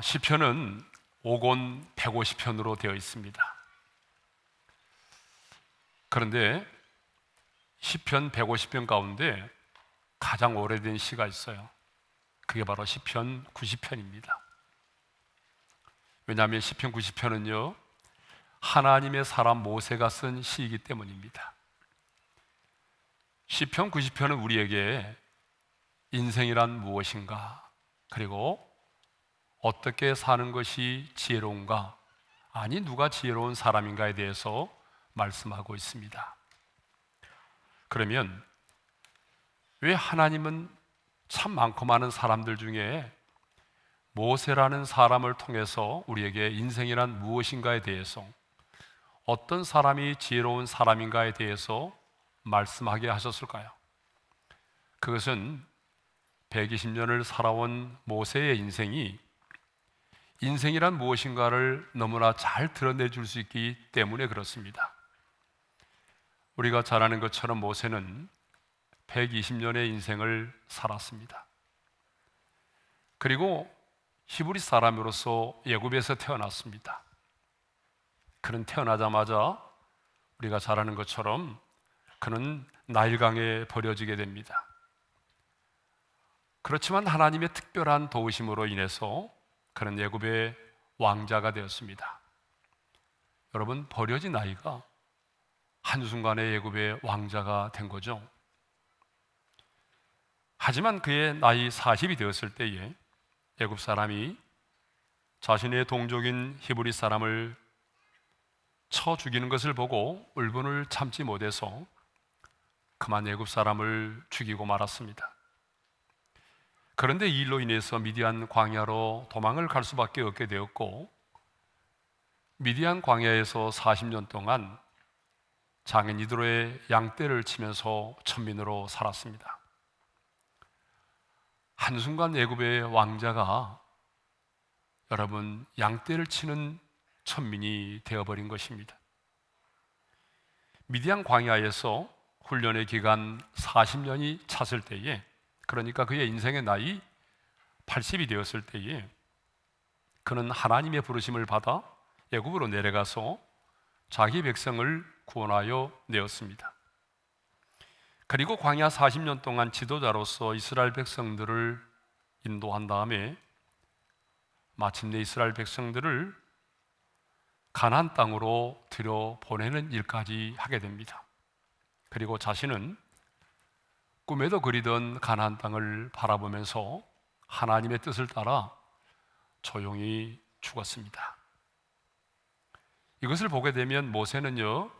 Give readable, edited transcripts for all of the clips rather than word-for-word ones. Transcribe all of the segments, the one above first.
시편은 5권 150편으로 되어 있습니다. 그런데 시편 150편 가운데 가장 오래된 시가 있어요. 그게 바로 시편 90편입니다. 왜냐하면 시편 90편은요 하나님의 사람 모세가 쓴 시이기 때문입니다. 시편 90편은 우리에게 인생이란 무엇인가, 그리고 어떻게 사는 것이 지혜로운가, 아니 누가 지혜로운 사람인가에 대해서 말씀하고 있습니다. 그러면 왜 하나님은 참 많고 많은 사람들 중에 모세라는 사람을 통해서 우리에게 인생이란 무엇인가에 대해서, 어떤 사람이 지혜로운 사람인가에 대해서 말씀하게 하셨을까요? 그것은 120년을 살아온 모세의 인생이란 무엇인가를 너무나 잘 드러내줄 수 있기 때문에 그렇습니다. 우리가 잘 아는 것처럼 모세는 120년의 인생을 살았습니다. 그리고 히브리 사람으로서 애굽에서 태어났습니다. 그는 태어나자마자 우리가 잘 아는 것처럼 그는 나일강에 버려지게 됩니다. 그렇지만 하나님의 특별한 도우심으로 인해서 그는 애굽의 왕자가 되었습니다. 여러분, 버려진 아이가 한순간에 애굽의 왕자가 된 거죠. 하지만 그의 나이 40이 되었을 때에 애굽 사람이 자신의 동족인 히브리 사람을 쳐 죽이는 것을 보고 울분을 참지 못해서 그만 애굽 사람을 죽이고 말았습니다. 그런데 이 일로 인해서 미디안 광야로 도망을 갈 수밖에 없게 되었고, 미디안 광야에서 40년 동안 장인 이드로의 양떼를 치면서 천민으로 살았습니다. 한순간 애굽의 왕자가 여러분 양떼를 치는 천민이 되어버린 것입니다. 미디안 광야에서 훈련의 기간 40년이 찼을 때에, 그러니까 그의 인생의 나이 80이 되었을 때에 그는 하나님의 부르심을 받아 애굽으로 내려가서 자기 백성을 구원하여 내었습니다. 그리고 광야 40년 동안 지도자로서 이스라엘 백성들을 인도한 다음에 마침내 이스라엘 백성들을 가나안 땅으로 들여보내는 일까지 하게 됩니다. 그리고 자신은 꿈에도 그리던 가나안 땅을 바라보면서 하나님의 뜻을 따라 조용히 죽었습니다. 이것을 보게 되면 모세는요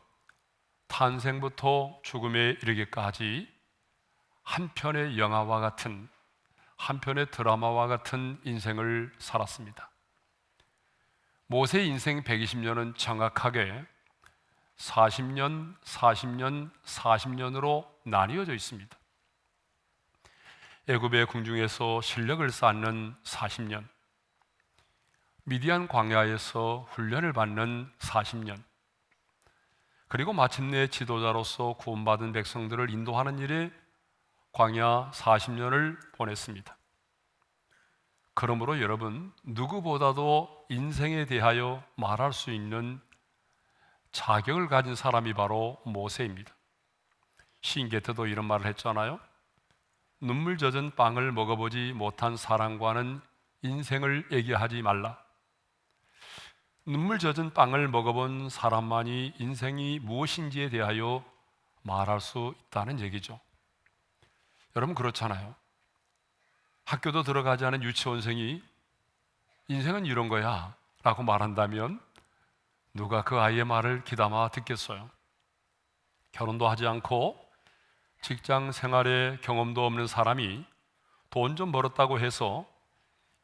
탄생부터 죽음에 이르기까지 한 편의 영화와 같은, 한 편의 드라마와 같은 인생을 살았습니다. 모세의 인생 120년은 정확하게 40년, 40년, 40년으로 나뉘어져 있습니다. 애굽의 궁중에서 실력을 쌓는 40년, 미디안 광야에서 훈련을 받는 40년, 그리고 마침내 지도자로서 구원받은 백성들을 인도하는 일에 광야 40년을 보냈습니다. 그러므로 여러분, 누구보다도 인생에 대하여 말할 수 있는 자격을 가진 사람이 바로 모세입니다. 시인 게테도 이런 말을 했잖아요. 눈물 젖은 빵을 먹어보지 못한 사람과는 인생을 얘기하지 말라. 눈물 젖은 빵을 먹어본 사람만이 인생이 무엇인지에 대하여 말할 수 있다는 얘기죠. 여러분 그렇잖아요. 학교도 들어가지 않은 유치원생이 인생은 이런 거야 라고 말한다면 누가 그 아이의 말을 귀담아 듣겠어요? 결혼도 하지 않고 직장 생활에 경험도 없는 사람이 돈 좀 벌었다고 해서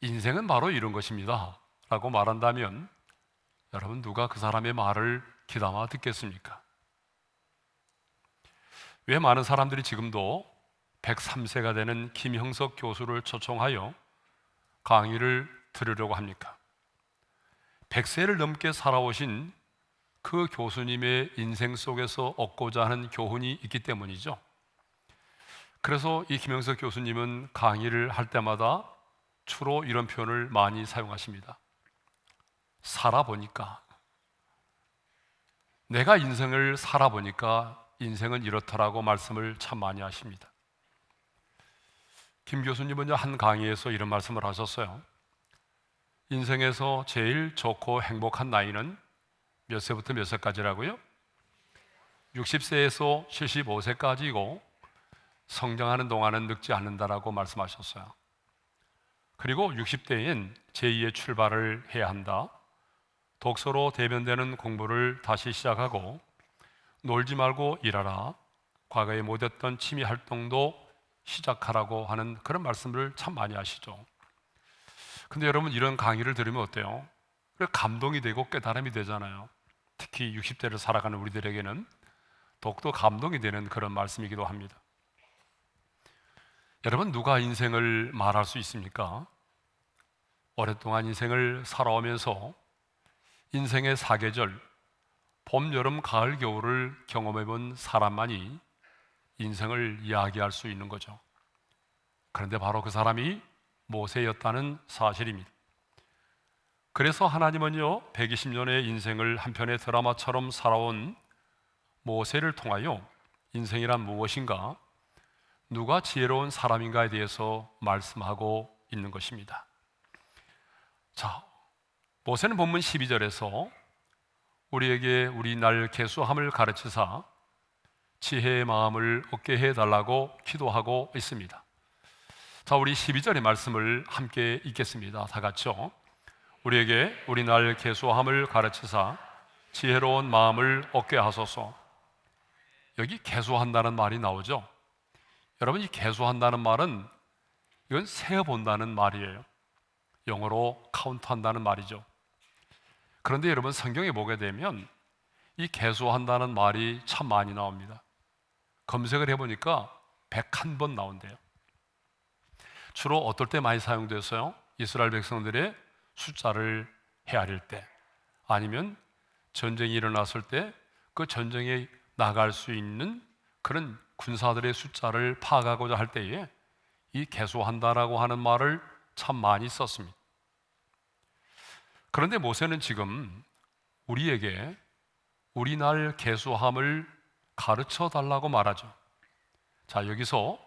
인생은 바로 이런 것입니다 라고 말한다면 여러분 누가 그 사람의 말을 귀담아 듣겠습니까? 왜 많은 사람들이 지금도 103세가 되는 김형석 교수를 초청하여 강의를 들으려고 합니까? 100세를 넘게 살아오신 그 교수님의 인생 속에서 얻고자 하는 교훈이 있기 때문이죠. 그래서 이 김형석 교수님은 강의를 할 때마다 주로 이런 표현을 많이 사용하십니다. 살아보니까, 내가 인생을 살아보니까 인생은 이렇더라고 말씀을 참 많이 하십니다. 김 교수님은 한 강의에서 이런 말씀을 하셨어요. 인생에서 제일 좋고 행복한 나이는 몇 세부터 몇 세까지라고요? 60세에서 75세까지이고 성장하는 동안은 늙지 않는다라고 말씀하셨어요. 그리고 60대엔 제2의 출발을 해야 한다. 독서로 대변되는 공부를 다시 시작하고 놀지 말고 일하라. 과거에 못했던 취미 활동도 시작하라고 하는 그런 말씀을 참 많이 하시죠. 근데 여러분, 이런 강의를 들으면 어때요? 감동이 되고 깨달음이 되잖아요. 특히 60대를 살아가는 우리들에게는 더욱더 감동이 되는 그런 말씀이기도 합니다. 여러분, 누가 인생을 말할 수 있습니까? 오랫동안 인생을 살아오면서 인생의 사계절, 봄, 여름, 가을, 겨울을 경험해 본 사람만이 인생을 이야기할 수 있는 거죠. 그런데 바로 그 사람이 모세였다는 사실입니다. 그래서 하나님은요, 120년의 인생을 한 편의 드라마처럼 살아온 모세를 통하여 인생이란 무엇인가, 누가 지혜로운 사람인가에 대해서 말씀하고 있는 것입니다. 자, 모세는 본문 12절에서 우리에게 우리 날 계수함을 가르치사 지혜의 마음을 얻게 해달라고 기도하고 있습니다. 자, 우리 12절의 말씀을 함께 읽겠습니다. 다 같이요. 우리에게 우리 날 계수함을 가르치사 지혜로운 마음을 얻게 하소서. 여기 계수한다는 말이 나오죠. 여러분, 이 계수한다는 말은 이건 세어본다는 말이에요. 영어로 카운트한다는 말이죠. 그런데 여러분, 성경에 보게 되면 이 계수한다는 말이 참 많이 나옵니다. 검색을 해보니까 101번 나온대요. 주로 어떨 때 많이 사용돼서요? 이스라엘 백성들의 숫자를 헤아릴 때, 아니면 전쟁이 일어났을 때 그 전쟁에 나갈 수 있는 그런 군사들의 숫자를 파악하고자 할 때에 이 계수한다라고 하는 말을 참 많이 썼습니다. 그런데 모세는 지금 우리에게 우리 날 계수함을 가르쳐 달라고 말하죠. 자, 여기서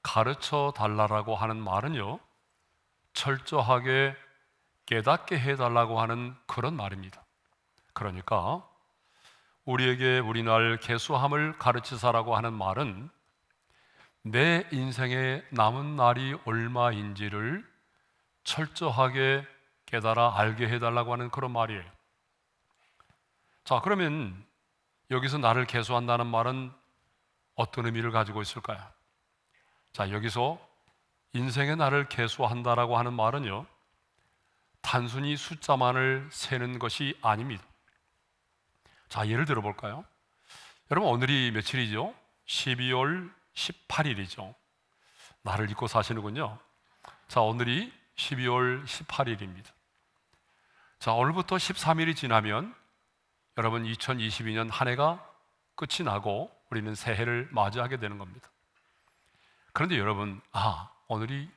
가르쳐 달라고 하는 말은요, 철저하게 깨닫게 해달라고 하는 그런 말입니다. 그러니까 우리에게 우리 날 계수함을 가르치사라고 하는 말은 내 인생의 남은 날이 얼마인지를 철저하게 깨달아 알게 해달라고 하는 그런 말이에요. 자, 그러면 여기서 나를 계수한다는 말은 어떤 의미를 가지고 있을까요? 자, 여기서 인생의 나를 계수한다라고 하는 말은요, 단순히 숫자만을 세는 것이 아닙니다. 자, 예를 들어 볼까요? 여러분, 오늘이 며칠이죠? 12월 18일이죠. 나를 잊고 사시는군요. 자, 오늘이 12월 18일입니다. 자, 오늘부터 13일이 지나면 여러분 2022년 한 해가 끝이 나고 우리는 새해를 맞이하게 되는 겁니다. 그런데 여러분, 오늘이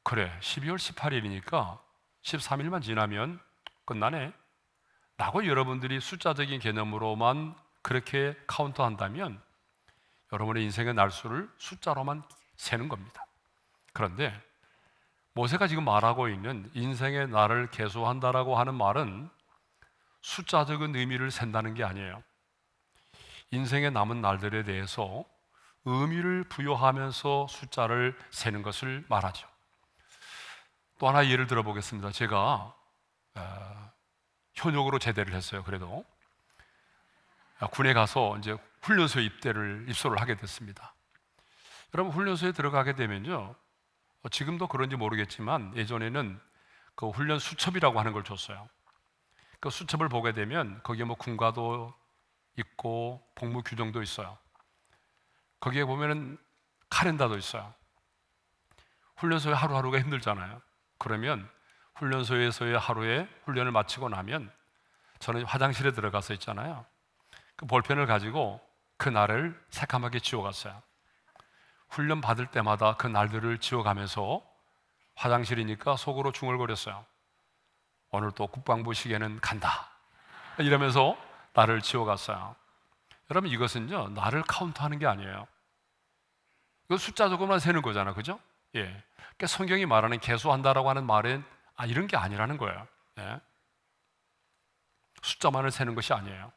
그래 12월 18일이니까 13일만 지나면 끝나네 라고 여러분들이 숫자적인 개념으로만 그렇게 카운트한다면 여러분의 인생의 날수를 숫자로만 세는 겁니다. 그런데 모세가 지금 말하고 있는 인생의 날을 계수한다라고 하는 말은 숫자적인 의미를 센다는 게 아니에요. 인생의 남은 날들에 대해서 의미를 부여하면서 숫자를 세는 것을 말하죠. 또 하나 예를 들어 보겠습니다. 제가 현역으로 제대를 했어요. 그래도 군에 가서 이제 훈련소에 입소를 하게 됐습니다. 여러분, 훈련소에 들어가게 되면요, 지금도 그런지 모르겠지만 예전에는 그 훈련 수첩이라고 하는 걸 줬어요. 그 수첩을 보게 되면 거기에 뭐 군가도 있고 복무 규정도 있어요. 거기에 보면은 카렌다도 있어요. 훈련소의 하루하루가 힘들잖아요. 그러면 훈련소에서의 하루에 훈련을 마치고 나면 저는 화장실에 들어가서 있잖아요. 그 볼펜을 가지고 그 날을 새까맣게 지워갔어요. 훈련 받을 때마다 그 날들을 지워가면서 화장실이니까 속으로 중얼거렸어요. 오늘 또 국방부 시계는 간다 이러면서 나를 지워갔어요. 여러분, 이것은요 나를 카운트하는 게 아니에요. 이거 숫자 조금만 세는 거잖아, 그죠? 예. 그러니까 성경이 말하는 계수한다라고 하는 말은 이런 게 아니라는 거예요. 예. 숫자만을 세는 것이 아니에요.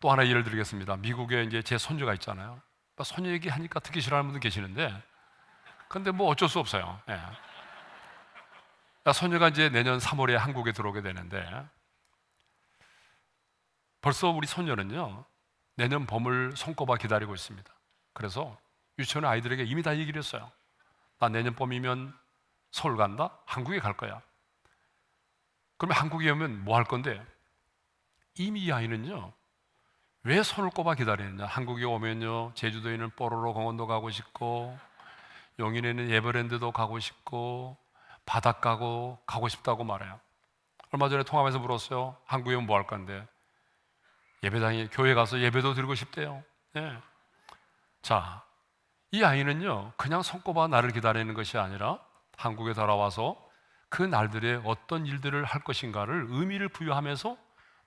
또 하나 예를 들겠습니다. 미국에 이제 제 손주가 있잖아요. 손주 얘기하니까 듣기 싫어하는 분도 계시는데, 근데 뭐 어쩔 수 없어요. 예. 손주가 이제 내년 3월에 한국에 들어오게 되는데, 벌써 우리 손녀는요 내년 봄을 손꼽아 기다리고 있습니다. 그래서 유치원 아이들에게 이미 다 얘기를 했어요. 나 내년 봄이면 서울 간다? 한국에 갈 거야. 그러면 한국에 오면 뭐 할 건데? 이미 이 아이는요 왜 손을 꼽아 기다리느냐. 한국에 오면요 제주도에는 뽀로로 공원도 가고 싶고, 용인에는 에버랜드도 가고 싶고, 바닷가고 가고 싶다고 말해요. 얼마 전에 통화하면서 물었어요. 한국에 오면 뭐 할 건데? 예배당에 교회 가서 예배도 드리고 싶대요. 네. 자, 이 아이는요 그냥 손꼽아 나를 기다리는 것이 아니라 한국에 돌아와서 그 날들에 어떤 일들을 할 것인가를 의미를 부여하면서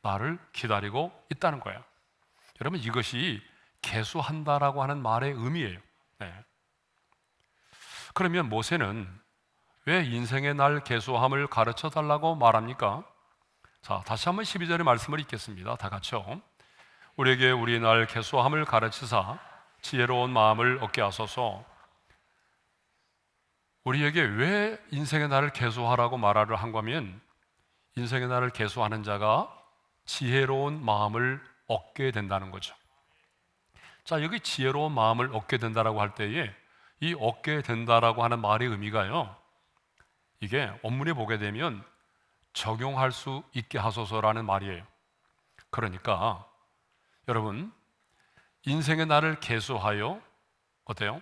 나를 기다리고 있다는 거예요. 여러분, 이것이 계수한다라고 하는 말의 의미예요. 네. 그러면 모세는 왜 인생의 날 계수함을 가르쳐 달라고 말합니까? 자, 다시 한번 12절의 말씀을 읽겠습니다. 다 같이요. 우리에게 우리 날 계수함을 가르치사 지혜로운 마음을 얻게 하소서. 우리에게 왜 인생의 날을 계수하라고 말하려 한 거면, 인생의 날을 계수하는 자가 지혜로운 마음을 얻게 된다는 거죠. 자, 여기 지혜로운 마음을 얻게 된다라고 할 때에 이 얻게 된다라고 하는 말의 의미가요, 이게 원문에 보게 되면 적용할 수 있게 하소서라는 말이에요. 그러니까 여러분, 인생의 날을 계수하여 어때요?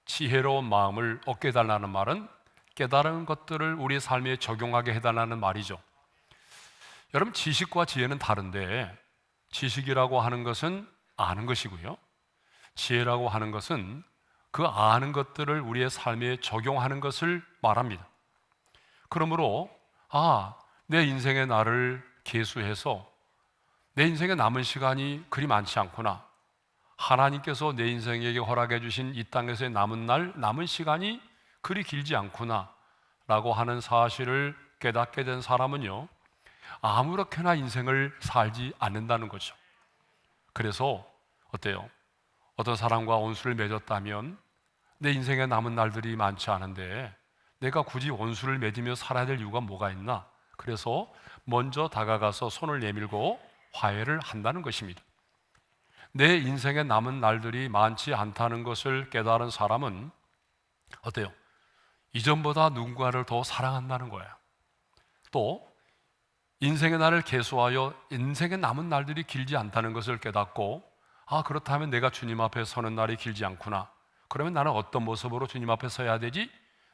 지혜로운 마음을 얻게 해달라는 말은 깨달은 것들을 우리의 삶에 적용하게 해달라는 말이죠. 여러분, 지식과 지혜는 다른데, 지식이라고 하는 것은 아는 것이고요, 지혜라고 하는 것은 그 아는 것들을 우리의 삶에 적용하는 것을 말합니다. 그러므로 내 인생의 날을 계수해서 내 인생에 남은 시간이 그리 많지 않구나, 하나님께서 내 인생에게 허락해 주신 이 땅에서의 남은 날, 남은 시간이 그리 길지 않구나 라고 하는 사실을 깨닫게 된 사람은요 아무렇게나 인생을 살지 않는다는 거죠. 그래서 어때요? 어떤 사람과 원수를 맺었다면 내 인생에 남은 날들이 많지 않은데 내가 굳이 원수를 맺으며 살아야 될 이유가 뭐가 있나? 그래서 먼저 다가가서 손을 내밀고 화해를 한다는 것입니다. 내 인생에 남은 날들이 많지 않다는 것을 깨달은 사람은 어때요? 이전보다 누군가를 더 사랑한다는 거예요. 또 인생의 날을 계수하여 인생에 남은 날들이 길지 않다는 것을 깨닫고, 그렇다면 내가 주님 앞에 서는 날이 길지 않구나, 그러면 나는 어떤 모습으로 주님 앞에 서야 되지?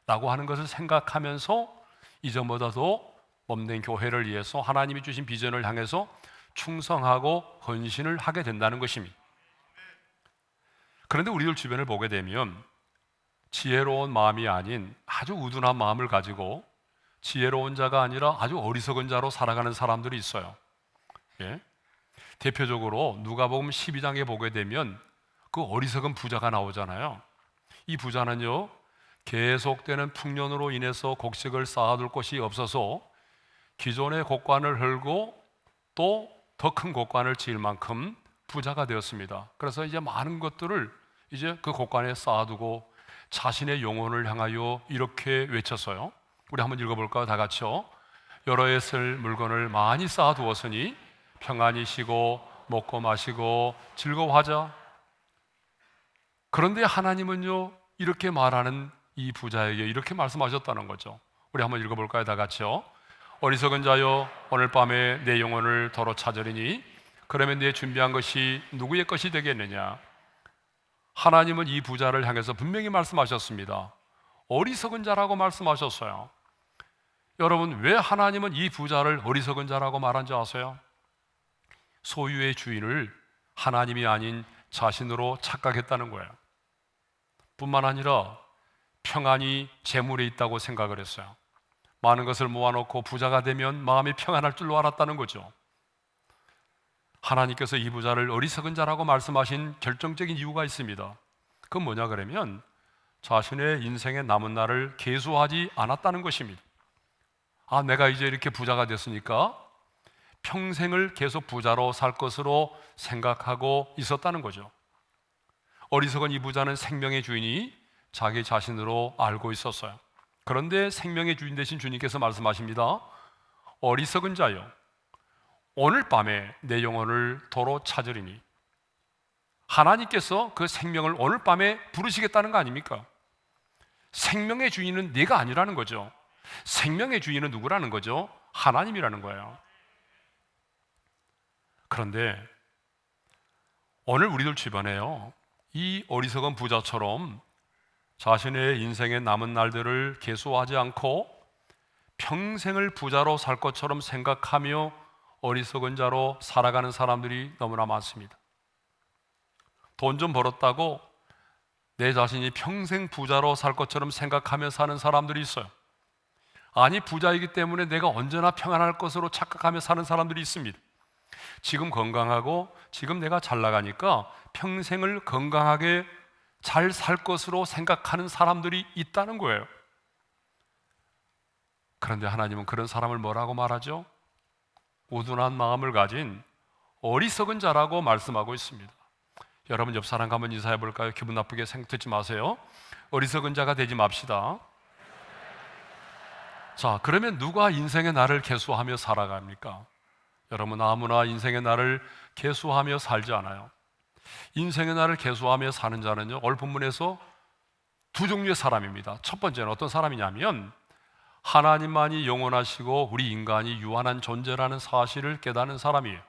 라고 하는 것을 생각하면서 이전보다 더 몸된 교회를 위해서 하나님이 주신 비전을 향해서 충성하고 헌신을 하게 된다는 것입니다. 그런데 우리들 주변을 보게 되면 지혜로운 마음이 아닌 아주 우둔한 마음을 가지고 지혜로운 자가 아니라 아주 어리석은 자로 살아가는 사람들이 있어요. 예? 대표적으로 누가복음 12장에 보게 되면 그 어리석은 부자가 나오잖아요. 이 부자는요 계속되는 풍년으로 인해서 곡식을 쌓아둘 곳이 없어서 기존의 곡관을 헐고 또 더 큰 곡관을 지을 만큼 부자가 되었습니다. 그래서 이제 많은 것들을 이제 그 곡관에 쌓아두고 자신의 영혼을 향하여 이렇게 외쳤어요. 우리 한번 읽어볼까요? 다 같이요. 여러 해 쓸 물건을 많이 쌓아두었으니 평안히 쉬고 먹고 마시고 즐거워하자. 그런데 하나님은요 이렇게 말하는 이 부자에게 이렇게 말씀하셨다는 거죠. 우리 한번 읽어볼까요? 다 같이요. 어리석은 자여, 오늘 밤에 내 영혼을 더러 찾으리니 그러면 내 준비한 것이 누구의 것이 되겠느냐. 하나님은 이 부자를 향해서 분명히 말씀하셨습니다. 어리석은 자라고 말씀하셨어요. 여러분, 왜 하나님은 이 부자를 어리석은 자라고 말한지 아세요? 소유의 주인을 하나님이 아닌 자신으로 착각했다는 거예요. 뿐만 아니라 평안이 재물에 있다고 생각을 했어요. 많은 것을 모아놓고 부자가 되면 마음이 평안할 줄로 알았다는 거죠. 하나님께서 이 부자를 어리석은 자라고 말씀하신 결정적인 이유가 있습니다. 그건 뭐냐 그러면 자신의 인생의 남은 날을 계수하지 않았다는 것입니다. 내가 이제 이렇게 부자가 됐으니까 평생을 계속 부자로 살 것으로 생각하고 있었다는 거죠. 어리석은 이 부자는 생명의 주인이 자기 자신으로 알고 있었어요. 그런데 생명의 주인 되신 주님께서 말씀하십니다. 어리석은 자여, 오늘 밤에 내 영혼을 도로 찾으리니. 하나님께서 그 생명을 오늘 밤에 부르시겠다는 거 아닙니까? 생명의 주인은 네가 아니라는 거죠. 생명의 주인은 누구라는 거죠? 하나님이라는 거예요. 그런데 오늘 우리들 주변에요, 이 어리석은 부자처럼 자신의 인생의 남은 날들을 계수하지 않고 평생을 부자로 살 것처럼 생각하며 어리석은 자로 살아가는 사람들이 너무나 많습니다. 돈 좀 벌었다고 내 자신이 평생 부자로 살 것처럼 생각하며 사는 사람들이 있어요. 아니, 부자이기 때문에 내가 언제나 평안할 것으로 착각하며 사는 사람들이 있습니다. 지금 건강하고 지금 내가 잘 나가니까 평생을 건강하게 잘 살 것으로 생각하는 사람들이 있다는 거예요. 그런데 하나님은 그런 사람을 뭐라고 말하죠? 우둔한 마음을 가진 어리석은 자라고 말씀하고 있습니다. 여러분 옆 사람과 한번 인사해 볼까요? 기분 나쁘게 듣지 마세요. 어리석은 자가 되지 맙시다. 자, 그러면 누가 인생의 날을 계수하며 살아갑니까? 여러분, 아무나 인생의 날을 계수하며 살지 않아요. 인생의 날을 계수하며 사는 자는요, 오늘 본문에서 두 종류의 사람입니다. 첫 번째는 어떤 사람이냐면 하나님만이 영원하시고 우리 인간이 유한한 존재라는 사실을 깨닫는 사람이에요.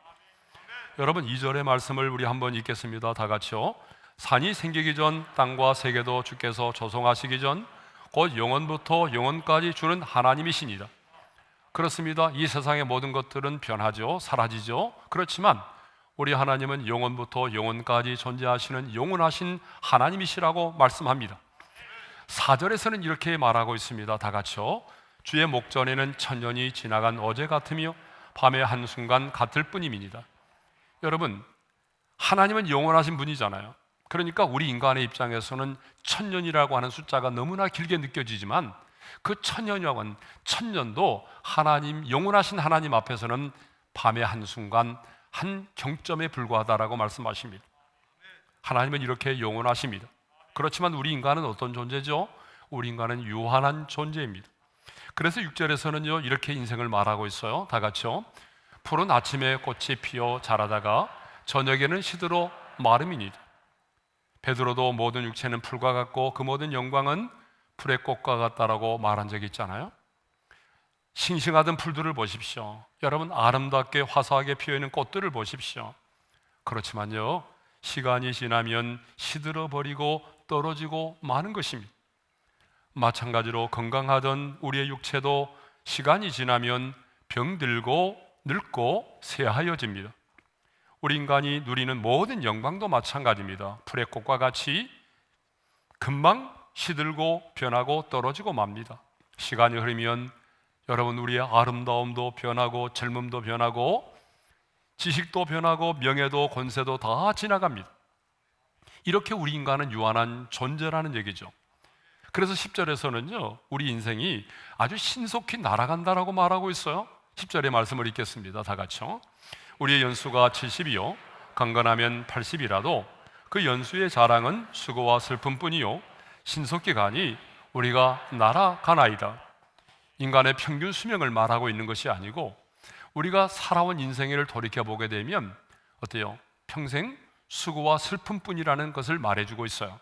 여러분, 2절의 말씀을 우리 한번 읽겠습니다. 다 같이요. 산이 생기기 전 땅과 세계도 주께서 조성하시기 전 곧 영원부터 영원까지 주는 하나님이시니라. 그렇습니다. 이 세상의 모든 것들은 변하죠, 사라지죠. 그렇지만 우리 하나님은 영원부터 영원까지 존재하시는 영원하신 하나님이시라고 말씀합니다. 4절에서는 이렇게 말하고 있습니다. 다 같이요. 주의 목전에는 천년이 지나간 어제 같으며 밤의 한순간 같을 뿐임이니라. 여러분, 하나님은 영원하신 분이잖아요. 그러니까 우리 인간의 입장에서는 천년이라고 하는 숫자가 너무나 길게 느껴지지만 그 천년도 하나님, 영원하신 하나님 앞에서는 밤의 한순간 한 경점에 불과하다라고 말씀하십니다. 하나님은 이렇게 영원하십니다. 그렇지만 우리 인간은 어떤 존재죠? 우리 인간은 유한한 존재입니다. 그래서 6절에서는요, 이렇게 인생을 말하고 있어요. 다 같이요. 푸른 아침에 꽃이 피어 자라다가 저녁에는 시들어 마름이니라. 베드로도 모든 육체는 풀과 같고 그 모든 영광은 풀의 꽃과 같다라고 말한 적이 있잖아요. 싱싱하던 풀들을 보십시오. 여러분, 아름답게 화사하게 피어있는 꽃들을 보십시오. 그렇지만요, 시간이 지나면 시들어 버리고 떨어지고 마는 것입니다. 마찬가지로 건강하던 우리의 육체도 시간이 지나면 병들고 늙고 쇠하여집니다. 우리 인간이 누리는 모든 영광도 마찬가지입니다. 풀의 꽃과 같이 금방 시들고 변하고 떨어지고 맙니다. 시간이 흐르면 여러분, 우리의 아름다움도 변하고 젊음도 변하고 지식도 변하고 명예도 권세도 다 지나갑니다. 이렇게 우리 인간은 유한한 존재라는 얘기죠. 그래서 10절에서는요, 우리 인생이 아주 신속히 날아간다라고 말하고 있어요. 10절의 말씀을 읽겠습니다. 다 같이요. 우리의 연수가 70이요 강건하면 80이라도 그 연수의 자랑은 수고와 슬픔뿐이요 신속히 가니 우리가 날아가나이다. 인간의 평균 수명을 말하고 있는 것이 아니고 우리가 살아온 인생을 돌이켜보게 되면 어때요? 평생 수고와 슬픔뿐이라는 것을 말해주고 있어요.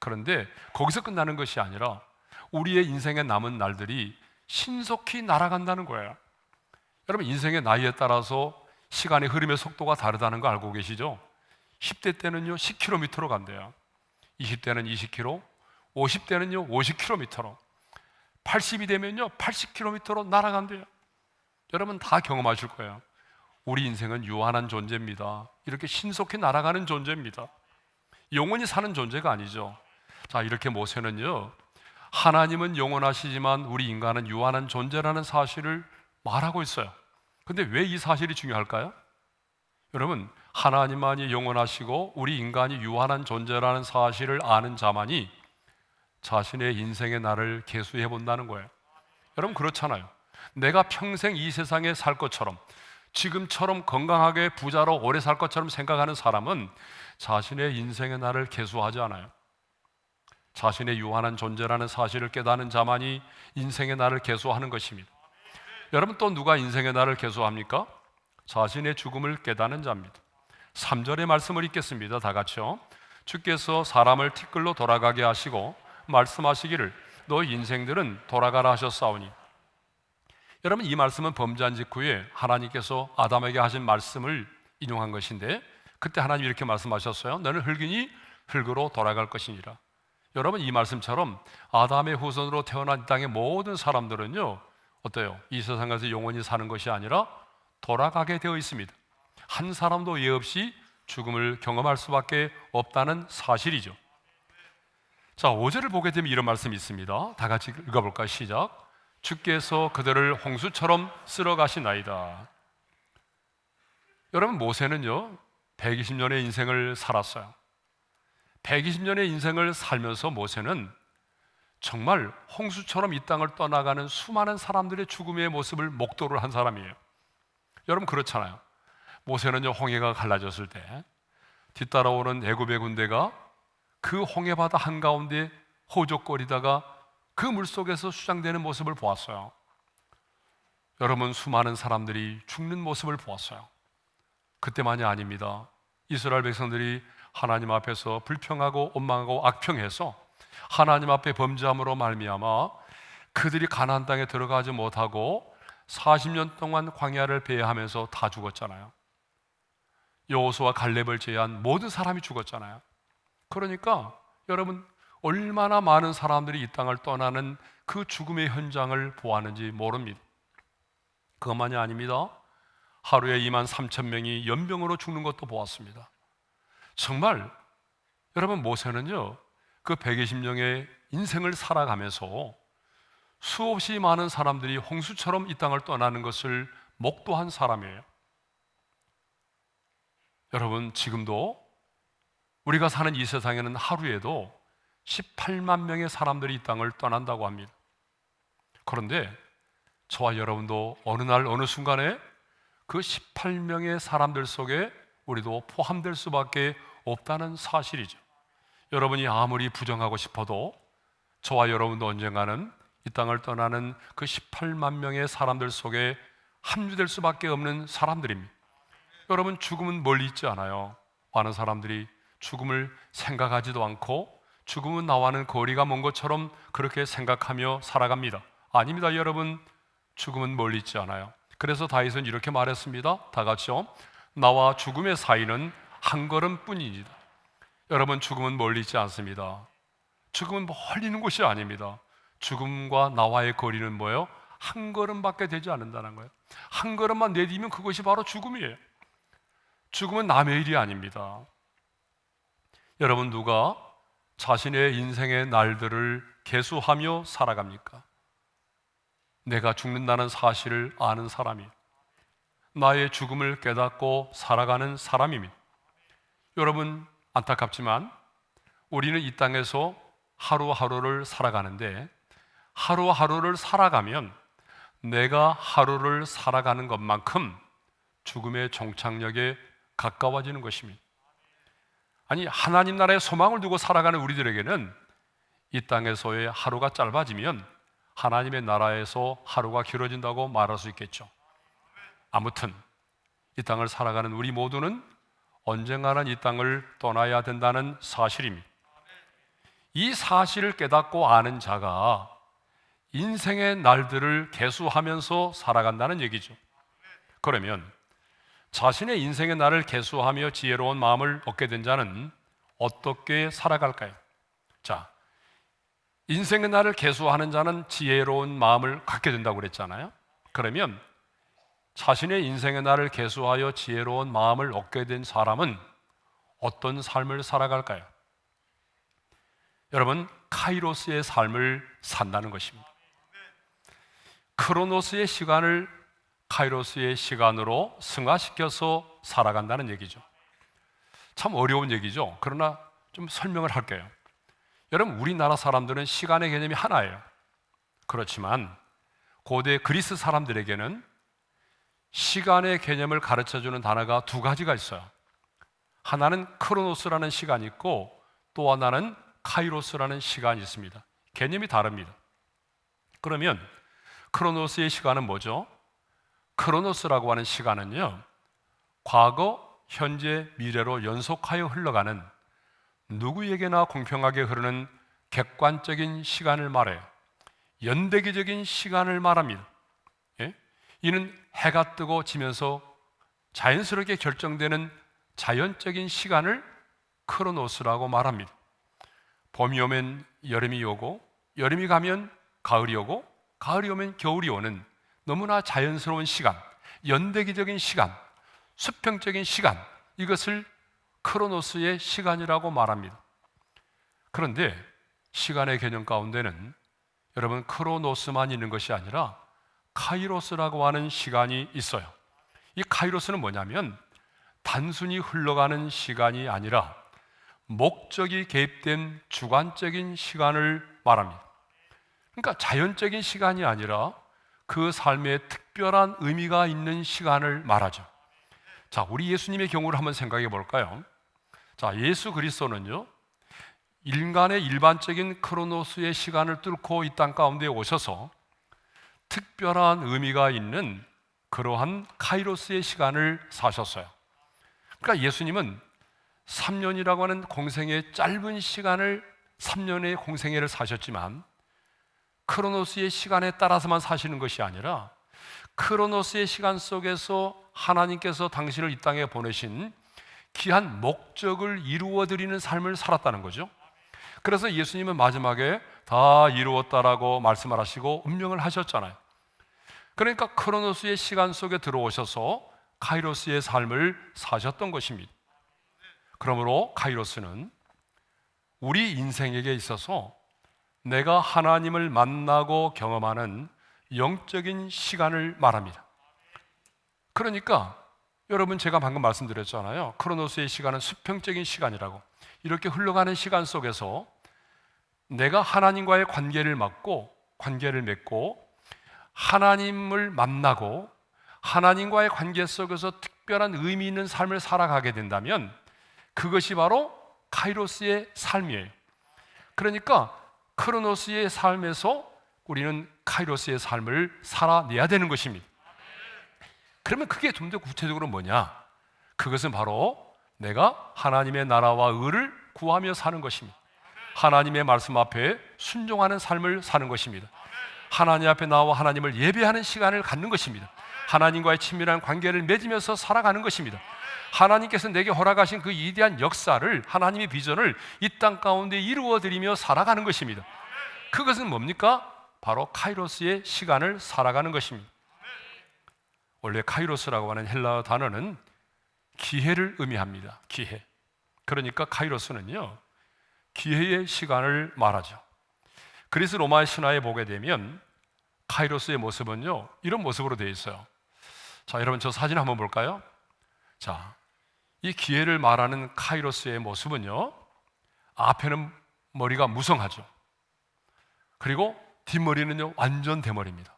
그런데 거기서 끝나는 것이 아니라 우리의 인생에 남은 날들이 신속히 날아간다는 거예요. 여러분, 인생의 나이에 따라서 시간의 흐름의 속도가 다르다는 거 알고 계시죠? 10대 때는요 10km로 간대요. 20대는 20km, 50대는요 50km로, 80이 되면요 80km로 날아간대요. 여러분 다 경험하실 거예요. 우리 인생은 유한한 존재입니다. 이렇게 신속히 날아가는 존재입니다. 영원히 사는 존재가 아니죠. 자, 이렇게 모세는요 하나님은 영원하시지만 우리 인간은 유한한 존재라는 사실을 말하고 있어요. 근데 왜 이 사실이 중요할까요? 여러분, 하나님만이 영원하시고 우리 인간이 유한한 존재라는 사실을 아는 자만이 자신의 인생의 날을 계수해 본다는 거예요. 여러분, 그렇잖아요. 내가 평생 이 세상에 살 것처럼, 지금처럼 건강하게 부자로 오래 살 것처럼 생각하는 사람은 자신의 인생의 날을 계수하지 않아요. 자신의 유한한 존재라는 사실을 깨닫는 자만이 인생의 날을 계수하는 것입니다. 여러분, 또 누가 인생의 날을 계수합니까? 자신의 죽음을 깨닫는 자입니다. 3절의 말씀을 읽겠습니다. 다 같이요. 주께서 사람을 티끌로 돌아가게 하시고 말씀하시기를 너희 인생들은 돌아가라 하셨사오니. 여러분, 이 말씀은 범죄한 직후에 하나님께서 아담에게 하신 말씀을 인용한 것인데, 그때 하나님이 이렇게 말씀하셨어요. 너는 흙이니 흙으로 돌아갈 것이니라. 여러분, 이 말씀처럼 아담의 후손으로 태어난 이 땅의 모든 사람들은요, 어때요? 이 세상에서 영원히 사는 것이 아니라 돌아가게 되어 있습니다. 한 사람도 예 없이 죽음을 경험할 수밖에 없다는 사실이죠. 자, 5절을 보게 되면 이런 말씀이 있습니다. 다 같이 읽어볼까요? 시작. 주께서 그들을 홍수처럼 쓸어 가시나이다. 여러분, 모세는요 120년의 인생을 살았어요. 120년의 인생을 살면서 모세는 정말 홍수처럼 이 땅을 떠나가는 수많은 사람들의 죽음의 모습을 목도를 한 사람이에요. 여러분, 그렇잖아요. 모세는요 홍해가 갈라졌을 때 뒤따라오는 애굽의 군대가 그 홍해바다 한가운데 호족거리다가 그 물속에서 수장되는 모습을 보았어요. 여러분, 수많은 사람들이 죽는 모습을 보았어요. 그때만이 아닙니다. 이스라엘 백성들이 하나님 앞에서 불평하고 원망하고 악평해서 하나님 앞에 범죄함으로 말미암아 그들이 가나안 땅에 들어가지 못하고 40년 동안 광야를 배회하면서 다 죽었잖아요. 여호수아 갈렙을 제외한 모든 사람이 죽었잖아요. 그러니까 여러분, 얼마나 많은 사람들이 이 땅을 떠나는 그 죽음의 현장을 보았는지 모릅니다. 그것만이 아닙니다. 하루에 2만 3천 명이 연병으로 죽는 것도 보았습니다. 정말 여러분, 모세는요 그 120년의 인생을 살아가면서 수없이 많은 사람들이 홍수처럼 이 땅을 떠나는 것을 목도한 사람이에요. 여러분, 지금도 우리가 사는 이 세상에는 하루에도 18만 명의 사람들이 이 땅을 떠난다고 합니다. 그런데 저와 여러분도 어느 날 어느 순간에 그 18명의 사람들 속에 우리도 포함될 수밖에 없다는 사실이죠. 여러분이 아무리 부정하고 싶어도 저와 여러분도 언젠가는 이 땅을 떠나는 그 18만 명의 사람들 속에 합류될 수밖에 없는 사람들입니다. 여러분, 죽음은 멀리 있지 않아요. 많은 사람들이 죽음을 생각하지도 않고 죽음은 나와는 거리가 먼 것처럼 그렇게 생각하며 살아갑니다. 아닙니다. 여러분, 죽음은 멀리 있지 않아요. 그래서 다윗은 이렇게 말했습니다. 다 같이요. 나와 죽음의 사이는 한 걸음뿐이니라. 여러분, 죽음은 멀리 있지 않습니다. 죽음은 멀리 있는 곳이 아닙니다. 죽음과 나와의 거리는 뭐예요? 한 걸음밖에 되지 않는다는 거예요. 한 걸음만 내디디면 그것이 바로 죽음이에요. 죽음은 남의 일이 아닙니다. 여러분, 누가 자신의 인생의 날들을 계수하며 살아갑니까? 내가 죽는다는 사실을 아는 사람이, 나의 죽음을 깨닫고 살아가는 사람입니다. 여러분, 안타깝지만 우리는 이 땅에서 하루하루를 살아가는데, 하루하루를 살아가면 내가 하루를 살아가는 것만큼 죽음의 종착역에 가까워지는 것입니다. 아니, 하나님 나라의 소망을 두고 살아가는 우리들에게는 이 땅에서의 하루가 짧아지면 하나님의 나라에서 하루가 길어진다고 말할 수 있겠죠. 아무튼 이 땅을 살아가는 우리 모두는 언젠가는 이 땅을 떠나야 된다는 사실입니다. 이 사실을 깨닫고 아는 자가 인생의 날들을 계수하면서 살아간다는 얘기죠. 그러면 자신의 인생의 날을 계수하며 지혜로운 마음을 얻게 된 자는 어떻게 살아갈까요? 자, 인생의 날을 계수하는 자는 지혜로운 마음을 갖게 된다고 그랬잖아요. 그러면 자신의 인생의 날을 계수하여 지혜로운 마음을 얻게 된 사람은 어떤 삶을 살아갈까요? 여러분, 카이로스의 삶을 산다는 것입니다. 크로노스의 시간을 카이로스의 시간으로 승화시켜서 살아간다는 얘기죠. 참 어려운 얘기죠. 그러나 좀 설명을 할게요. 여러분, 우리나라 사람들은 시간의 개념이 하나예요. 그렇지만 고대 그리스 사람들에게는 시간의 개념을 가르쳐주는 단어가 두 가지가 있어요. 하나는 크로노스라는 시간이 있고 또 하나는 카이로스라는 시간이 있습니다. 개념이 다릅니다. 그러면 크로노스의 시간은 뭐죠? 크로노스라고 하는 시간은요, 과거, 현재, 미래로 연속하여 흘러가는 누구에게나 공평하게 흐르는 객관적인 시간을 말해요. 연대기적인 시간을 말합니다. 예? 이는 해가 뜨고 지면서 자연스럽게 결정되는 자연적인 시간을 크로노스라고 말합니다. 봄이 오면 여름이 오고, 여름이 가면 가을이 오고, 가을이 오면 겨울이 오는 너무나 자연스러운 시간, 연대기적인 시간, 수평적인 시간, 이것을 크로노스의 시간이라고 말합니다. 그런데 시간의 개념 가운데는 여러분, 크로노스만 있는 것이 아니라 카이로스라고 하는 시간이 있어요. 이 카이로스는 뭐냐면 단순히 흘러가는 시간이 아니라 목적이 개입된 주관적인 시간을 말합니다. 그러니까 자연적인 시간이 아니라 그 삶에 특별한 의미가 있는 시간을 말하죠. 자, 우리 예수님의 경우를 한번 생각해 볼까요? 자, 예수 그리스도는요, 인간의 일반적인 크로노스의 시간을 뚫고 이 땅 가운데 오셔서 특별한 의미가 있는 그러한 카이로스의 시간을 사셨어요. 그러니까 예수님은 3년이라고 하는 공생의 짧은 시간을 3년의 공생애를 사셨지만 크로노스의 시간에 따라서만 사시는 것이 아니라 크로노스의 시간 속에서 하나님께서 당신을 이 땅에 보내신 귀한 목적을 이루어드리는 삶을 살았다는 거죠. 그래서 예수님은 마지막에 다 이루었다라고 말씀을 하시고 운명을 하셨잖아요. 그러니까 크로노스의 시간 속에 들어오셔서 카이로스의 삶을 사셨던 것입니다. 그러므로 카이로스는 우리 인생에게 있어서 내가 하나님을 만나고 경험하는 영적인 시간을 말합니다. 그러니까 여러분, 제가 방금 말씀드렸잖아요. 크로노스의 시간은 수평적인 시간이라고. 이렇게 흘러가는 시간 속에서 내가 하나님과의 관계를 맺고 하나님을 만나고 하나님과의 관계 속에서 특별한 의미 있는 삶을 살아가게 된다면 그것이 바로 카이로스의 삶이에요. 그러니까 크로노스의 삶에서 우리는 카이로스의 삶을 살아내야 되는 것입니다. 그러면 그게 좀 더 구체적으로 뭐냐? 그것은 바로 내가 하나님의 나라와 의를 구하며 사는 것입니다. 하나님의 말씀 앞에 순종하는 삶을 사는 것입니다. 하나님 앞에 나와 하나님을 예배하는 시간을 갖는 것입니다. 하나님과의 친밀한 관계를 맺으면서 살아가는 것입니다. 하나님께서 내게 허락하신 그 위대한 역사를, 하나님의 비전을 이 땅 가운데 이루어드리며 살아가는 것입니다. 그것은 뭡니까? 바로 카이로스의 시간을 살아가는 것입니다. 원래 카이로스라고 하는 헬라어 단어는 기회를 의미합니다. 기회. 그러니까 카이로스는요, 기회의 시간을 말하죠. 그리스 로마의 신화에 보게 되면 카이로스의 모습은요, 이런 모습으로 되어 있어요. 자, 여러분, 저 사진 한번 볼까요? 자, 이 기회를 말하는 카이로스의 모습은요, 앞에는 머리가 무성하죠. 그리고 뒷머리는요, 완전 대머리입니다.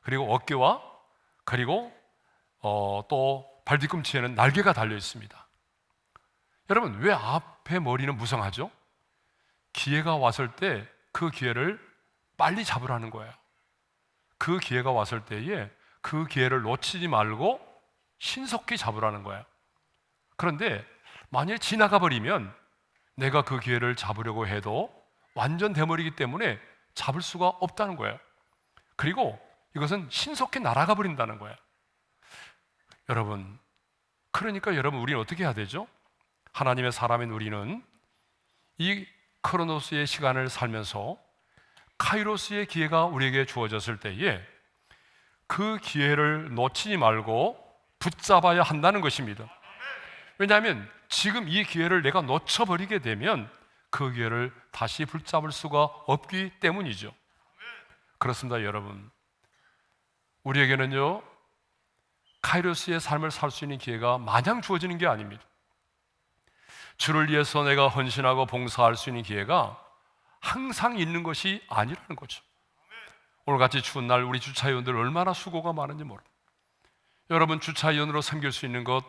그리고 어깨와 그리고 또 발 뒤꿈치에는 날개가 달려 있습니다. 여러분, 왜 앞에 머리는 무성하죠? 기회가 왔을 때 그 기회를 빨리 잡으라는 거예요. 그 기회가 왔을 때에 그 기회를 놓치지 말고 신속히 잡으라는 거예요. 그런데 만일 지나가 버리면 내가 그 기회를 잡으려고 해도 완전 대머리이기 때문에 잡을 수가 없다는 거예요. 그리고 이것은 신속히 날아가 버린다는 거예요. 여러분, 그러니까 여러분, 우리는 어떻게 해야 되죠? 하나님의 사람인 우리는 이 크로노스의 시간을 살면서 카이로스의 기회가 우리에게 주어졌을 때에 그 기회를 놓치지 말고 붙잡아야 한다는 것입니다. 왜냐하면 지금 이 기회를 내가 놓쳐버리게 되면 그 기회를 다시 붙잡을 수가 없기 때문이죠. 그렇습니다, 여러분. 우리에게는요, 카이로스의 삶을 살 수 있는 기회가 마냥 주어지는 게 아닙니다. 주를 위해서 내가 헌신하고 봉사할 수 있는 기회가 항상 있는 것이 아니라는 거죠. 오늘같이 추운 날 우리 주차위원들 얼마나 수고가 많은지 모릅니다. 여러분, 주차위원으로 섬길 수 있는 것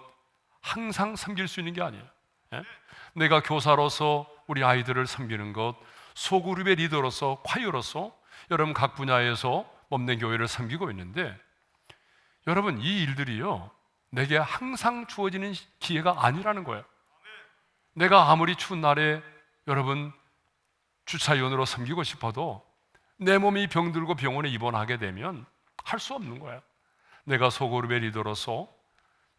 항상 섬길 수 있는 게 아니에요. 예? 내가 교사로서 우리 아이들을 섬기는 것, 소그룹의 리더로서, 콰이어로서 여러분 각 분야에서 몸된 교회를 섬기고 있는데, 여러분 이 일들이요 내게 항상 주어지는 기회가 아니라는 거예요. 내가 아무리 추운 날에 여러분 주차위원으로 섬기고 싶어도 내 몸이 병들고 병원에 입원하게 되면 할 수 없는 거예요. 내가 소그룹의 리더로서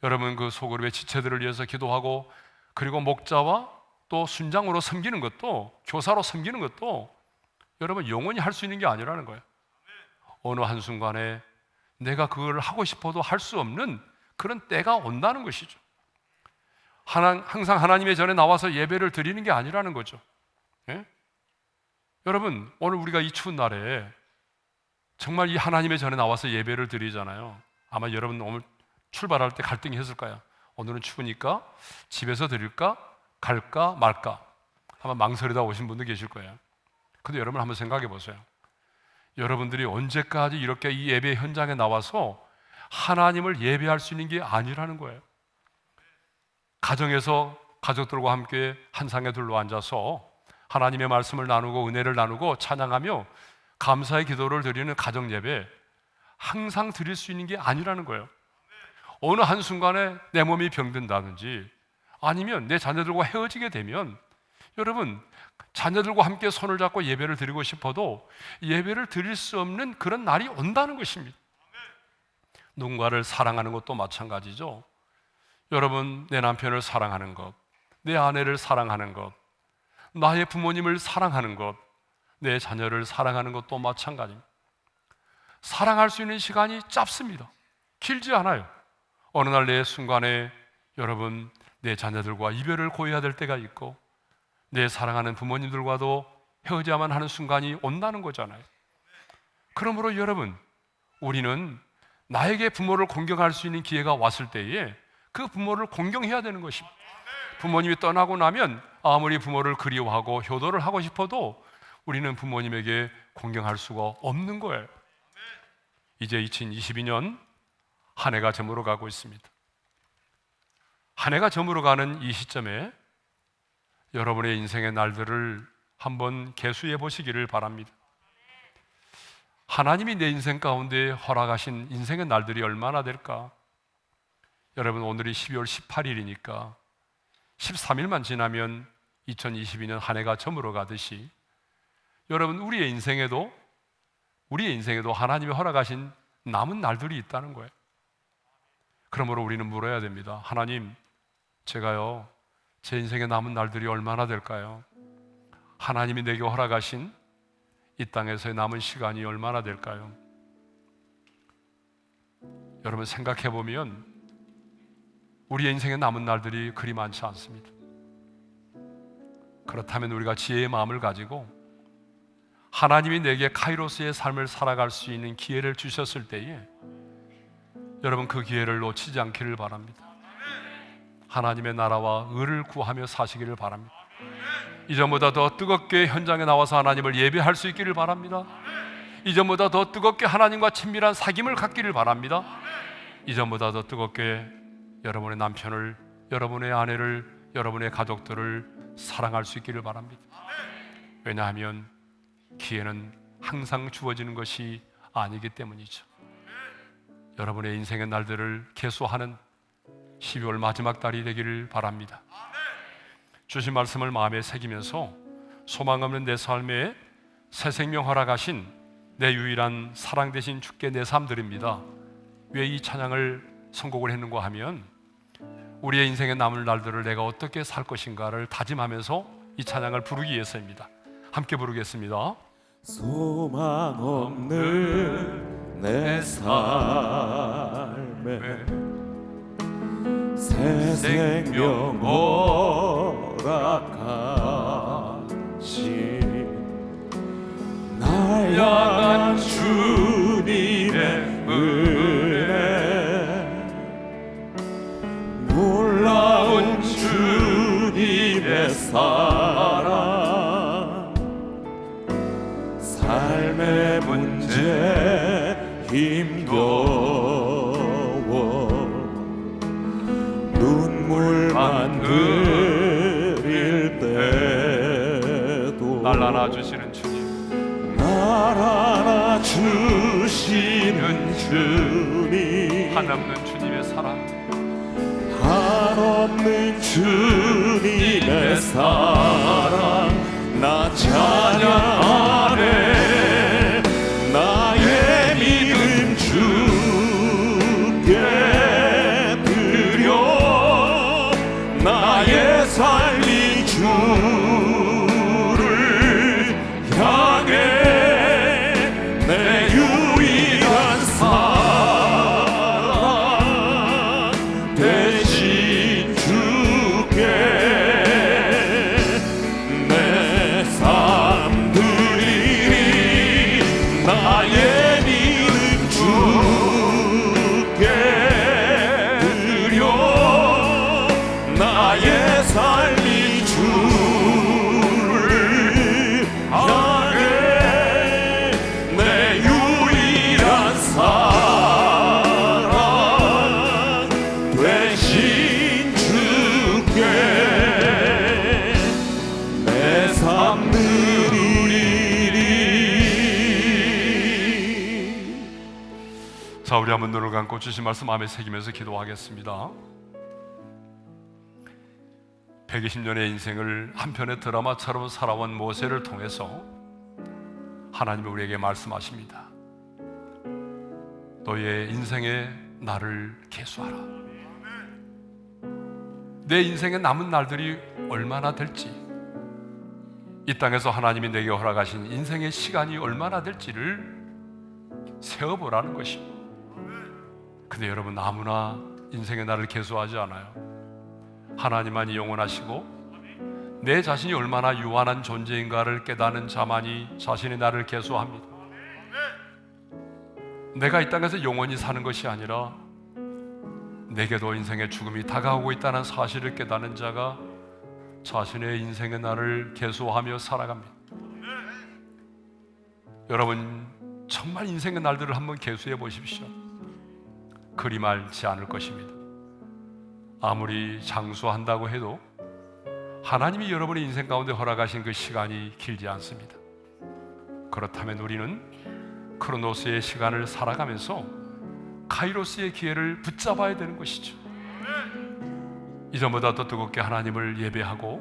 여러분 그 소그룹의 지체들을 위해서 기도하고, 그리고 목자와 또 순장으로 섬기는 것도, 교사로 섬기는 것도 여러분 영원히 할 수 있는 게 아니라는 거예요. 어느 한순간에 내가 그걸 하고 싶어도 할 수 없는 그런 때가 온다는 것이죠. 항상 하나님의 전에 나와서 예배를 드리는 게 아니라는 거죠. 예? 여러분, 오늘 우리가 이 추운 날에 정말 이 하나님의 전에 나와서 예배를 드리잖아요. 아마 여러분 오늘 출발할 때 갈등이 했을 거예요. 오늘은 추우니까 집에서 드릴까? 갈까? 말까? 아마 망설이다 오신 분도 계실 거예요. 근데 여러분 한번 생각해 보세요. 여러분들이 언제까지 이렇게 이 예배 현장에 나와서 하나님을 예배할 수 있는 게 아니라는 거예요. 가정에서 가족들과 함께 한 상에 둘러 앉아서 하나님의 말씀을 나누고 은혜를 나누고 찬양하며 감사의 기도를 드리는 가정 예배, 항상 드릴 수 있는 게 아니라는 거예요. 어느 한순간에 내 몸이 병든다든지 아니면 내 자녀들과 헤어지게 되면, 여러분 자녀들과 함께 손을 잡고 예배를 드리고 싶어도 예배를 드릴 수 없는 그런 날이 온다는 것입니다. 누군가를 사랑하는 것도 마찬가지죠. 여러분, 내 남편을 사랑하는 것, 내 아내를 사랑하는 것, 나의 부모님을 사랑하는 것, 내 자녀를 사랑하는 것도 마찬가지입니다. 사랑할 수 있는 시간이 짧습니다. 길지 않아요. 어느 날 내 순간에 여러분 내 자녀들과 이별을 고해야 될 때가 있고, 내 사랑하는 부모님들과도 헤어져야만 하는 순간이 온다는 거잖아요. 그러므로 여러분, 우리는 나에게 부모를 공경할 수 있는 기회가 왔을 때에 그 부모를 공경해야 되는 것입니다. 부모님이 떠나고 나면 아무리 부모를 그리워하고 효도를 하고 싶어도 우리는 부모님에게 공경할 수가 없는 거예요. 이제 2022년 한 해가 저물어 가고 있습니다. 한 해가 저물어 가는 이 시점에 여러분의 인생의 날들을 한번 계수해 보시기를 바랍니다. 하나님이 내 인생 가운데 허락하신 인생의 날들이 얼마나 될까? 여러분, 오늘이 12월 18일이니까 13일만 지나면 2022년 한 해가 저물어 가듯이, 여러분 우리의 인생에도 하나님이 허락하신 남은 날들이 있다는 거예요. 그러므로 우리는 물어야 됩니다. 하나님, 제가요 제 인생의 남은 날들이 얼마나 될까요? 하나님이 내게 허락하신 이 땅에서의 남은 시간이 얼마나 될까요? 여러분 생각해 보면 우리의 인생의 남은 날들이 그리 많지 않습니다. 그렇다면 우리가 지혜의 마음을 가지고 하나님이 내게 카이로스의 삶을 살아갈 수 있는 기회를 주셨을 때에 여러분 그 기회를 놓치지 않기를 바랍니다. 하나님의 나라와 의를 구하며 사시기를 바랍니다. 이전보다 더 뜨겁게 현장에 나와서 하나님을 예배할 수 있기를 바랍니다. 이전보다 더 뜨겁게 하나님과 친밀한 사귐을 갖기를 바랍니다. 이전보다 더 뜨겁게 여러분의 남편을, 여러분의 아내를, 여러분의 가족들을 사랑할 수 있기를 바랍니다. 왜냐하면 기회는 항상 주어지는 것이 아니기 때문이죠. 여러분의 인생의 날들을 계수하는 12월 마지막 달이 되기를 바랍니다. 주신 말씀을 마음에 새기면서 소망 없는 내 삶에 새 생명 허락하신 내 유일한 사랑 되신 주께 내 삶 드립니다. 왜 이 찬양을 선곡을 했는가 하면 우리의 인생의 남은 날들을 내가 어떻게 살 것인가를 다짐하면서 이 찬양을 부르기 위해서입니다. 함께 부르겠습니다. 소망 없는 내 삶에 새 생명 허락한 다양한 주님의 은혜, 놀라운 주님의 사랑, 삶의 문제 힘겨워 눈물만 흘릴 때도 날 안아주시는 주님, 날 안아주시는 주님, 한없는 주님의 사랑, 한없는 주님의 사랑, 나 찬양하네. 나의 믿음 주께 드려, 나의 삶이 주를 향해 내 유일한 사랑 대신 주께 내 삶 드리리. 나의 믿음 주께 드려, 나의 삶이 주를 향해 내 유일한 사랑 되신 주께 내 삶 드리리. 자, 우리 한번 눈을 감고 주신 말씀 마음에 새기면서 기도하겠습니다. 120년의 인생을 한편의 드라마처럼 살아온 모세를 통해서 하나님이 우리에게 말씀하십니다. 너의 인생에 나를 계수하라. 내 인생에 남은 날들이 얼마나 될지, 이 땅에서 하나님이 내게 허락하신 인생의 시간이 얼마나 될지를 세어보라는 것입니다. 근데 여러분, 아무나 인생의 나를 계수하지 않아요. 하나님만이 영원하시고 내 자신이 얼마나 유한한 존재인가를 깨닫는 자만이 자신의 나를 계수합니다. 내가 이 땅에서 영원히 사는 것이 아니라 내게도 인생의 죽음이 다가오고 있다는 사실을 깨닫는 자가 자신의 인생의 날을 계수하며 살아갑니다. 여러분, 정말 인생의 날들을 한번 계수해 보십시오. 그리 많지 않을 것입니다. 아무리 장수한다고 해도 하나님이 여러분의 인생 가운데 허락하신 그 시간이 길지 않습니다. 그렇다면 우리는 크로노스의 시간을 살아가면서 카이로스의 기회를 붙잡아야 되는 것이죠. 이전보다 더 뜨겁게 하나님을 예배하고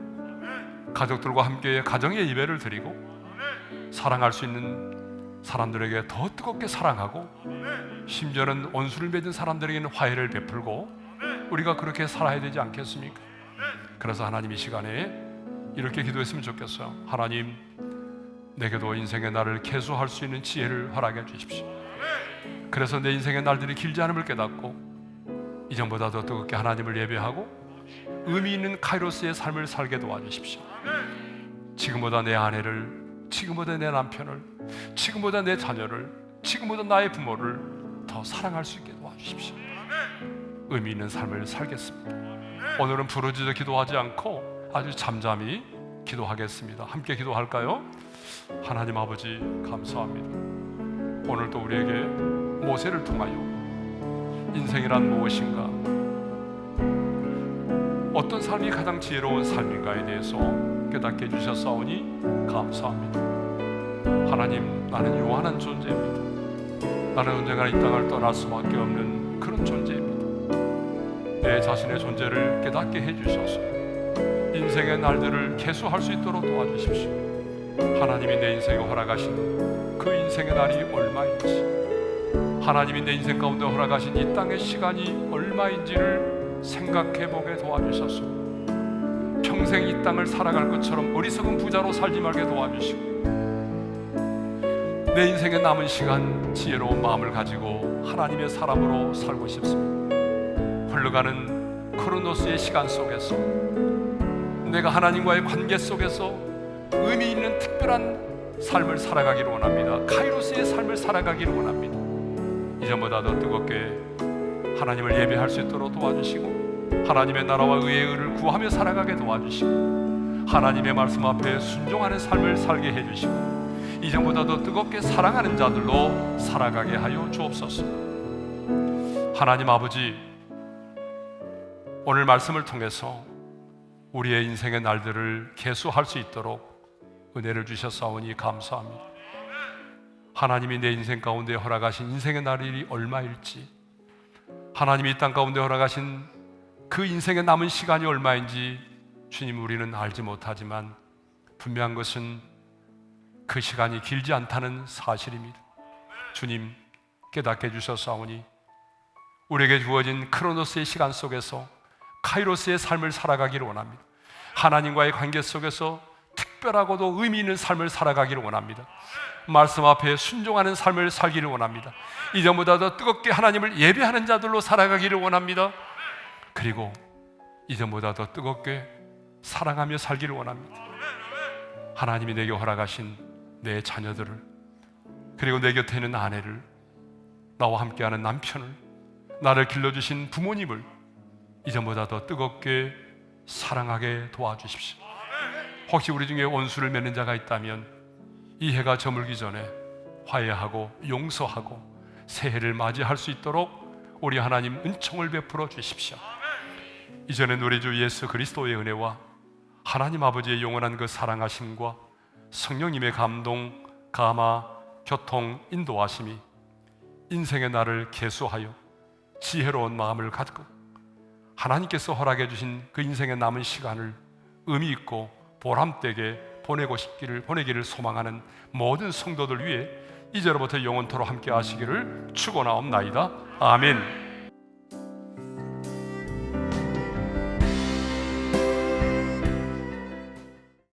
가족들과 함께 가정의 예배를 드리고 사랑할 수 있는 사람들에게 더 뜨겁게 사랑하고 심지어는 원수를 맺은 사람들에게는 화해를 베풀고 우리가 그렇게 살아야 되지 않겠습니까? 그래서 하나님 이 시간에 이렇게 기도했으면 좋겠어요. 하나님, 내게도 인생의 날을 계수할 수 있는 지혜를 허락해 주십시오. 그래서 내 인생의 날들이 길지 않음을 깨닫고 이전보다 더 뜨겁게 하나님을 예배하고 의미 있는 카이로스의 삶을 살게 도와주십시오. 지금보다 내 아내를, 지금보다 내 남편을, 지금보다 내 자녀를, 지금보다 나의 부모를 더 사랑할 수 있게 도와주십시오. 의미 있는 삶을 살겠습니다. 오늘은 부르짖어 기도하지 않고 아주 잠잠히 기도하겠습니다. 함께 기도할까요? 하나님 아버지, 감사합니다. 오늘 또 우리에게 모세를 통하여 인생이란 무엇인가, 어떤 삶이 가장 지혜로운 삶인가에 대해서 깨닫게 해주셨사오니 감사합니다. 하나님, 나는 요한한 존재입니다. 나는 언젠가 이 땅을 떠날 수밖에 없는 그런 존재입니다. 내 자신의 존재를 깨닫게 해주셔서 인생의 날들을 계수할 수 있도록 도와주십시오. 하나님이 내 인생에 허락하신 그 인생의 날이 얼마인지, 하나님이 내 인생 가운데 허락하신 이 땅의 시간이 얼마인지를 생각해보게 도와주셔서 평생 이 땅을 살아갈 것처럼 어리석은 부자로 살지 말게 도와주시고 내 인생의 남은 시간 지혜로운 마음을 가지고 하나님의 사람으로 살고 싶습니다. 흘러가는 크로노스의 시간 속에서 내가 하나님과의 관계 속에서 의미 있는 특별한 삶을 살아가기를 원합니다. 카이로스의 삶을 살아가기를 원합니다. 이전보다 더 뜨겁게 하나님을 예배할 수 있도록 도와주시고, 하나님의 나라와 의의 의를 구하며 살아가게 도와주시고, 하나님의 말씀 앞에 순종하는 삶을 살게 해주시고, 이전보다 더 뜨겁게 사랑하는 자들로 살아가게 하여 주옵소서. 하나님 아버지, 오늘 말씀을 통해서 우리의 인생의 날들을 계수할 수 있도록 은혜를 주셨사오니 감사합니다. 하나님이 내 인생 가운데 허락하신 인생의 날이 얼마일지, 하나님이 이 땅 가운데 허락하신 그 인생의 남은 시간이 얼마인지 주님 우리는 알지 못하지만 분명한 것은 그 시간이 길지 않다는 사실입니다. 주님 깨닫게 해주셨사오니 우리에게 주어진 크로노스의 시간 속에서 카이로스의 삶을 살아가기를 원합니다. 하나님과의 관계 속에서 특별하고도 의미 있는 삶을 살아가기를 원합니다. 말씀 앞에 순종하는 삶을 살기를 원합니다. 이전보다 더 뜨겁게 하나님을 예배하는 자들로 살아가기를 원합니다. 그리고 이전보다 더 뜨겁게 사랑하며 살기를 원합니다. 하나님이 내게 허락하신 내 자녀들을, 그리고 내 곁에 있는 아내를, 나와 함께하는 남편을, 나를 길러주신 부모님을 이전보다 더 뜨겁게 사랑하게 도와주십시오. 혹시 우리 중에 원수를 맺는 자가 있다면 이 해가 저물기 전에 화해하고 용서하고 새해를 맞이할 수 있도록 우리 하나님 은총을 베풀어 주십시오. 이전에 우리 주 예수 그리스도의 은혜와 하나님 아버지의 영원한 그 사랑하심과 성령님의 감동, 감화, 교통, 인도하심이 인생의 날을 계수하여 지혜로운 마음을 갖고 하나님께서 허락해 주신 그 인생의 남은 시간을 의미 있고 보람되게 보내기를 소망하는 모든 성도들 위해 이제로부터 영원토록 함께 하시기를 축원하옵나이다. 아멘.